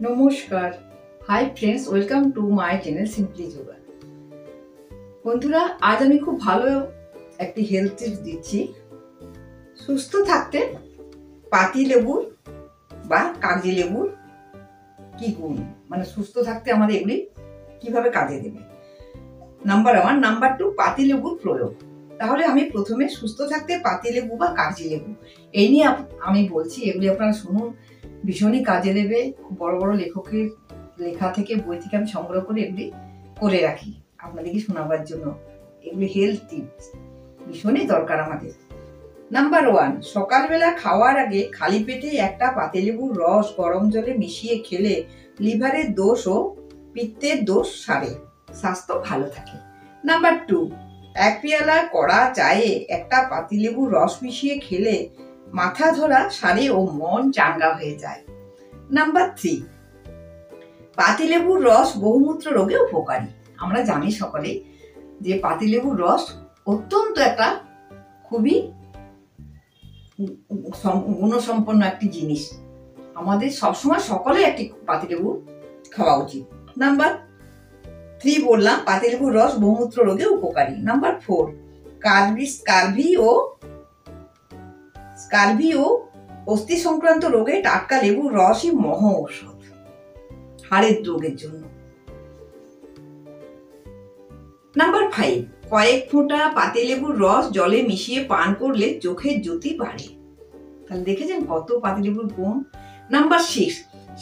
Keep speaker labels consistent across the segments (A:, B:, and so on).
A: নমস্কার। Hi friends, welcome to my channel simply yoga. বন্ধুরা, আজ আমি খুব ভালো একটি হেলথ টিপস দিচ্ছি। সুস্থ থাকতে পাতি লেবুর বা কাগজি লেবুর কি গুণ, মানে সুস্থ থাকতে আমাদের এগুলি কিভাবে কাজে দেবে। নাম্বার 1। নাম্বার 2, পাতি লেবুর প্রয়োগ। তাহলে আমি প্রথমে সুস্থ থাকতে পাতি লেবু বা কাগজি লেবু এই নিয়ে আমি বলছি। এগুলি আপনারা শুনুন, ভীষণই কাজে দেবে। খুব বড় বড় লেখকের লেখা থেকে, বই থেকে আমি সংগ্রহ করে এগুলি করে রাখি আপনাদেরকে শোনাবার জন্য। এগুলি হেলথ টিপস, ভীষণই দরকার আমাদের। নাম্বার 1, সকালবেলা খাওয়ার আগে খালি পেটে একটা পাতিলেবুর রস গরম জলে মিশিয়ে খেলে লিভারের দোষ ও পিত্তের দোষ সারে, স্বাস্থ্য ভালো থাকে। নাম্বার 2, এক পেয়ালা কড়া চায়ে একটা পাতিলেবুর রস মিশিয়ে খেলে মাথা ধরা সারে ও মন চাঙ্গা হয়ে যায়। নাম্বার 3, পাতিলেবুর রস বহুমূত্র রোগে উপকারী। আমরা জানি সকলে যে পাতিলেবুর রস অত্যন্ত একটা খুবই গুণসম্পন্ন একটি জিনিস। আমাদের সবসময় সকলে একটি পাতিলেবু খাওয়া উচিত। নাম্বার 3 বললাম, পাতিলেবুর রস বহুমূত্র রোগে উপকারী। নাম্বার 4, স্কারভি ও অস্থি সংক্রান্ত রোগে টাটকা লেবুর রসই মহা ঔষধ, হাড়ের রোগের জন্য। নাম্বার 5, কয়েক ফোঁটা পাতিলেবুর রস জলে মিশিয়ে পান করলে চোখের জ্যোতি বাড়ে। তাহলে দেখেছেন কত পাতিলেবুর গুণ। নাম্বার 6,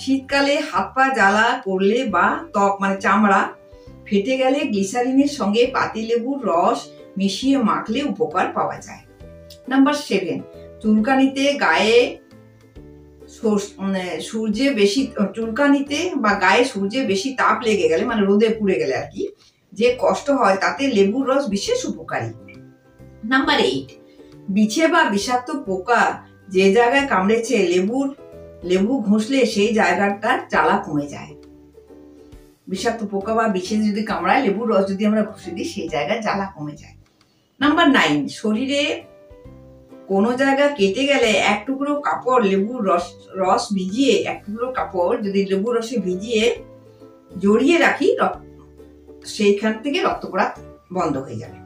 A: শীতকালে হাত পা জ্বালা করলে বা ত্বক মানে চামড়া ফেটে গেলে গ্লিসারিনের সঙ্গে পাতিলেবুর রস মিশিয়ে মাখলে উপকার পাওয়া যায়। নাম্বার 7, চুলকানিতে গায়ে সূর্যে বেশি তাপ লেগে গেলে, মানে রোদে পুড়ে গেলে আর কি, যে কষ্ট হয় তাতে লেবুর রস বিশেষ উপকারী। নাম্বার 8, বিছে বা বিষাক্ত পোকা যে জায়গায় কামড়েছে লেবু ঘষলে সেই জায়গাটার জ্বালা কমে যায়। বিষাক্ত পোকা বা বিছে যদি কামড়ায়, লেবুর রস যদি আমরা ঘষে দিই, সেই জায়গায় জ্বালা কমে যায়। নাম্বার 9, শরীরে কোনো জায়গা কেটে গেলে এক টুকরো কাপড় লেবুর রস ভিজিয়ে, এক টুকরো কাপড় যদি লেবুর রসে ভিজিয়ে জড়িয়ে রাখি, সেইখান থেকে রক্ত পড়া বন্ধ হয়ে যাবে।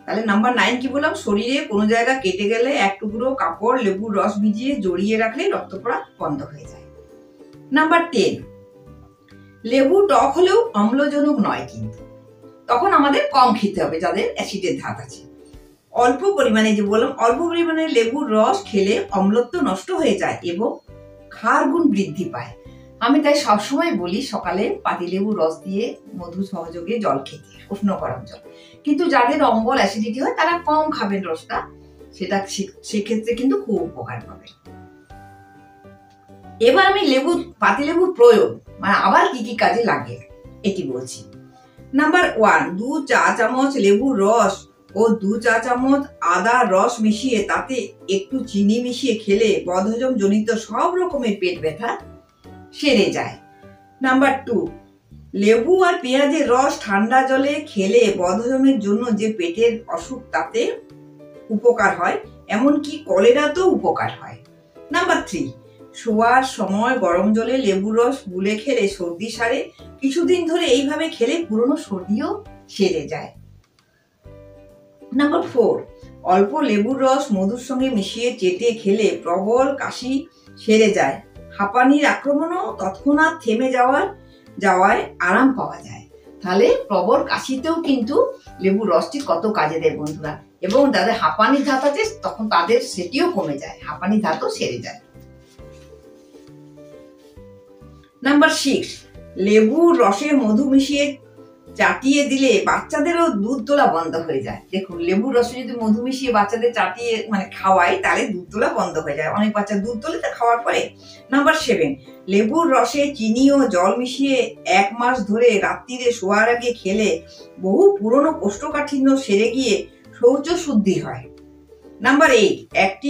A: তাহলে নাম্বার 9 কি বললাম, শরীরে কোনো জায়গা কেটে গেলে এক টুকরো কাপড় লেবুর রস ভিজিয়ে জড়িয়ে রাখলে রক্ত পড়া বন্ধ হয়ে যায়। নাম্বার 10, লেবু টক হলেও অম্লজনক নয়, কিন্তু তখন আমাদের কম খেতে হবে যাদের অ্যাসিডের ধাত আছে। অল্প পরিমাণে লেবুর রস খেলে অম্লত্ব নষ্ট হয়ে যায় এবং ক্ষার গুণ বৃদ্ধি পায়। আমি তাই সবসময় বলি সকালে পাতিলেবুর রস দিয়ে মধু সহযোগে জল খেতে, উষ্ণ গরম জল। কিন্তু যাদের অম্বল অ্যাসিডিটি হয় তারা কম খাবেন রসটা, সেক্ষেত্রে কিন্তু খুব উপকার পাবে। এবার আমি পাতিলেবুর প্রয়োগ, মানে আবার কি কি কাজে লাগে এটি বলছি। নাম্বার 1, 2 চা চামচ লেবুর রস ও 2 চা চামচ আদার রস মিশিয়ে তাতে একটু চিনি মিশিয়ে খেলে বদহজম জনিত সব রকমের পেট ব্যথা সেরে যায়। নাম্বার 2, লেবু আর পেঁয়াজের রস ঠান্ডা জলে খেলে বদহজমের জন্য যে পেটের অসুখ তাতে উপকার হয়, এমনকি কলেরাতেও উপকার হয়। নাম্বার 3, শোয়ার সময় গরম জলে লেবুর রস গুলে খেলে সর্দি সারে। কিছুদিন ধরে এইভাবে খেলে পুরনো সর্দিও সেরে যায়। নাম্বার 4, অল্প লেবুর রস মধুর সঙ্গে মিশিয়ে চেটে খেলে প্রবল কাশি সেরে যায়। হাঁপানির আক্রমণও তৎক্ষণাৎ থেমে যাওয়ায় আরাম পাওয়া যায়। তাহলে প্রবল কাশিতেও কিন্তু লেবুর রসটি কত কাজে দেয় বন্ধুরা। এবং যাদের হাঁপানির ধাত আছে তখন তাদের সেটিও কমে যায়, হাঁপানির ধাতও সেরে যায়। নাম্বার 6, লেবুর রসে মধু মিশিয়ে চাটিয়ে দিলে বাচ্চাদেরও দুধ তোলা বন্ধ হয়ে যায়। দেখুন, লেবুর রসে যদি মধু মিশিয়ে বাচ্চাদের চাটিয়ে খাওয়াই, তাহলে দুধ তোলা বন্ধ হয়ে যায়। অনেক বাচ্চা দুধ তোলে তো খাওয়ার পরে। নাম্বার 7, লেবুর রসে চিনি ও জল মিশিয়ে 1 মাস ধরে রাত্রিরে শোয়ার আগে খেলে বহু পুরনো কোষ্ঠকাঠিন্য সেরে গিয়ে শৌচ শুদ্ধি হয়। নাম্বার 8, একটি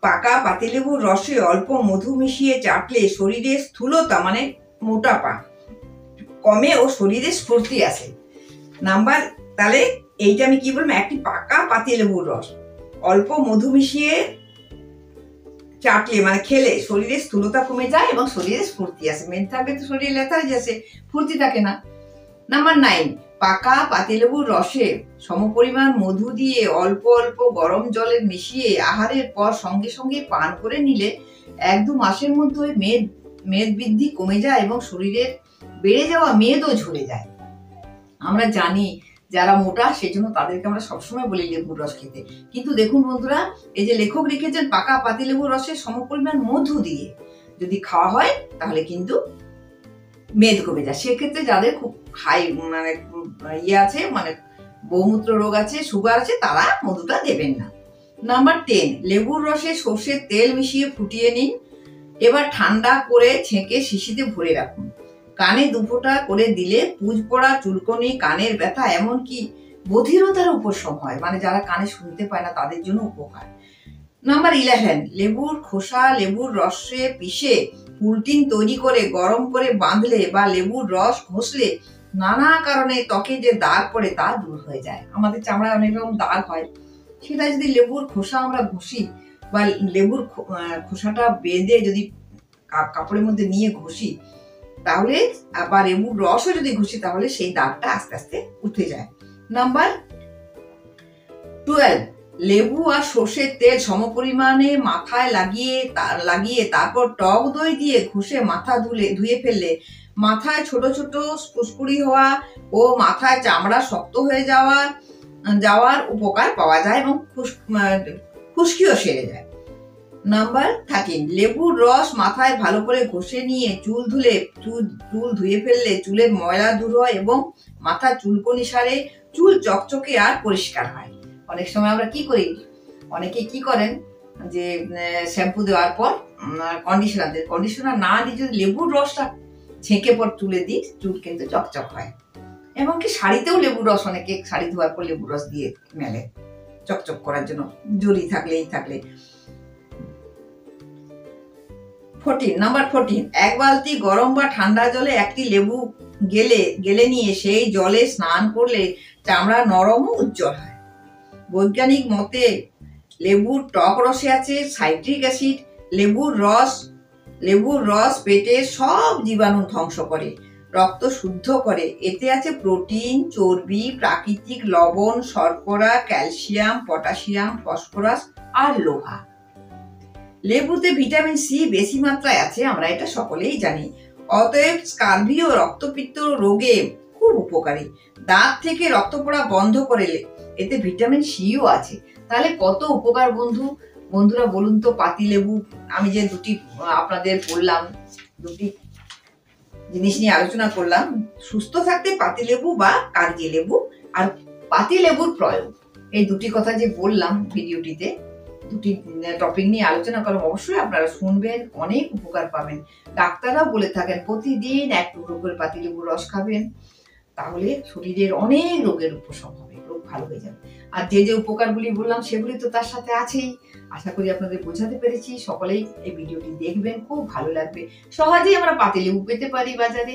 A: পাকা পাতিলেবুর রসে অল্প মধু মিশিয়ে চাটলে শরীরে স্থূলতা মানে মোটাপা কমে ও শরীরে স্ফূর্তি আসে। তাহলে এইটা আমি কি বলবো, একটি পাকা পাতিলেবুর রস অল্প মধু মিশিয়ে চাটলে মানে খেলে শরীরে স্থূলতা কমে যায় এবং শরীরে স্ফূর্তি আসে। মেদ থাকলে তো শরীরে লেথার্জি আসে, ফুর্তি থাকে না। নাম্বার 9, পাকা পাতিলেবুর রসে সমপরিমাণ মধু দিয়ে অল্প অল্প গরম জলে মিশিয়ে আহারের পর সঙ্গে সঙ্গে পান করে নিলে 1-2 মাসের মধ্যে মেদ বৃদ্ধি কমে যায় এবং শরীরের বেড়ে যাওয়া মেদও ঝরে যায়। আমরা জানি যারা মোটা সেজন্য তাদেরকে আমরা সবসময় বলি লেবুর রস খেতে, কিন্তু দেখুন বন্ধুরা, এই যে লেখক লিখেছেন পাকা পাতিলেবুর রসে সমপরিমাণ মধু দিয়ে যদি খাওয়া হয় তাহলে কিন্তু মেদ কমে যায়। সেক্ষেত্রে যাদের খুব হাই মানে আছে, মানে বহুমূত্র রোগ আছে, সুগার আছে, তারা মধুটা দেবেন না। নাম্বার 10, লেবুর রসে সর্ষের তেল মিশিয়ে ফুটিয়ে নিন। এবার ঠান্ডা করে ছেঁকে শিশিতে ভরে রাখুন। কানে 2 ফোঁটা করে দিলে পুজ পড়া, চুলকনি, কানের ব্যথা, এমনকি বধিরতার উপশম হয়। মানে যারা কানে শুনতে পায় না তাদের জন্য উপকার। নাম্বার 11, লেবুর খোসা লেবুর রসে পিষে পুলটিন তৈরি করে গরম করে বাঁধলে বা লেবুর রস ঘষলে নানা কারণে ত্বকে যে দাগ পড়ে তা দূর হয়ে যায়। আমাদের চামড়ায় অনেক রকম দাগ হয়, সেটা যদি লেবুর খোসা আমরা ঘষি বা লেবুর খোসাটা বেঁধে যদি কাপড়ের মধ্যে নিয়ে ঘষি তাহলে, আবার লেবুর রসও যদি ঘষি তাহলে সেই দাগটা আস্তে আস্তে উঠে যায়। নাম্বার 12, লেবু আর সর্ষের তেল সমপরিমাণে মাথায় লাগিয়ে তারপর টক দই দিয়ে ঘষে মাথা ধুয়ে ফেললে মাথায় ছোট ছোট ফুসকুড়ি হওয়া ও মাথায় চামড়া শক্ত হয়ে যাওয়ার উপকার পাওয়া যায় এবং খুশকিও সেরে যায়। নাম্বার 13, লেবুর রস মাথায় ভালো করে ঘষে নিয়ে চুল ধুয়ে ফেললে চুলের ময়লা দূর হয় এবং মাথার চুলকনি সারে, চুল চকচকে আর পরিষ্কার হয়। অনেক সময় আমরা কি করি, অনেকে কি করেন যে শ্যাম্পু দেওয়ার পর কন্ডিশনার না দিয়ে যদি লেবুর রসটা ছেঁকে পর চুলে দিই, চুল কিন্তু চকচক হয়। এমনকি শাড়িতেও লেবুর রস, অনেকে শাড়ি ধোয়ার পর লেবুর রস দিয়ে মেলে চকচক করার জন্য, জরি থাকলে। 14, 1 বালতি গরম বা ঠান্ডা জলে একটি লেবু গেলে নিয়ে সেই জলে স্নান করলে চামড়া নরম ও উজ্জ্বল হয়। বৈজ্ঞানিক মতে লেবুর টক রসে আছে সাইট্রিক অ্যাসিড। লেবুর রস পেটের সব জীবাণু ধ্বংস করে, রক্ত শুদ্ধ করে। এতে আছে প্রোটিন, চর্বি, প্রাকৃতিক লবণ, শর্করা, ক্যালসিয়াম, পটাশিয়াম, ফসফরাস আর লোহা। লেবুতে ভিটামিন সি বেশি মাত্রায় আছে, আমরা এটা সকলেই জানি। অতএব স্কার্ভি ও রক্তপিত্ত রোগে খুব উপকারী। দাঁত থেকে রক্ত পড়া বন্ধ করে এতে ভিটামিন সিও আছে। তাহলে কত উপকার বন্ধুরা বলুন তো। পাতিলেবু আমি যে দুটি আপনাদের বললাম, দুটি জিনিস নিয়ে আলোচনা করলাম, সুস্থ থাকতে পাতিলেবু বা কাগজি লেবু আর পাতিলেবুর প্রয়োগ, এই দুটি কথা যে বললাম ভিডিওটিতে, দুটি টপিক নিয়ে আলোচনা করলাম, অবশ্যই আপনারা শুনবেন, অনেক উপকার পাবেন। ডাক্তাররাও বলে থাকেন প্রতিদিন 1 টুকরো করে পাতিলেবুর রস খাবেন, তাহলে শরীরের অনেক রোগের উপশম হবে, রোগ ভালো হয়ে যাবে। আর যে উপকারগুলি বললাম সেগুলি তো তার সাথে আছেই। আশা করি আপনাদের বোঝাতে পেরেছি। সকলেই এই ভিডিওটি দেখবেন, খুব ভালো লাগবে। সহজেই আমরা পাতিলেবু পেতে পারি বাজারে।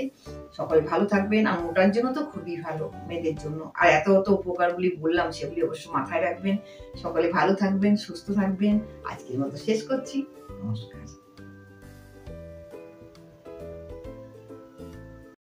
A: সকলে ভালো থাকবেন। আর মোটার জন্য তো খুবই ভালো, মেয়েদের জন্য। আর এত উপকারগুলি বললাম সেগুলি অবশ্যই মাথায় রাখবেন। সকলে ভালো থাকবেন, সুস্থ থাকবেন। আজকের মতো শেষ করছি। নমস্কার।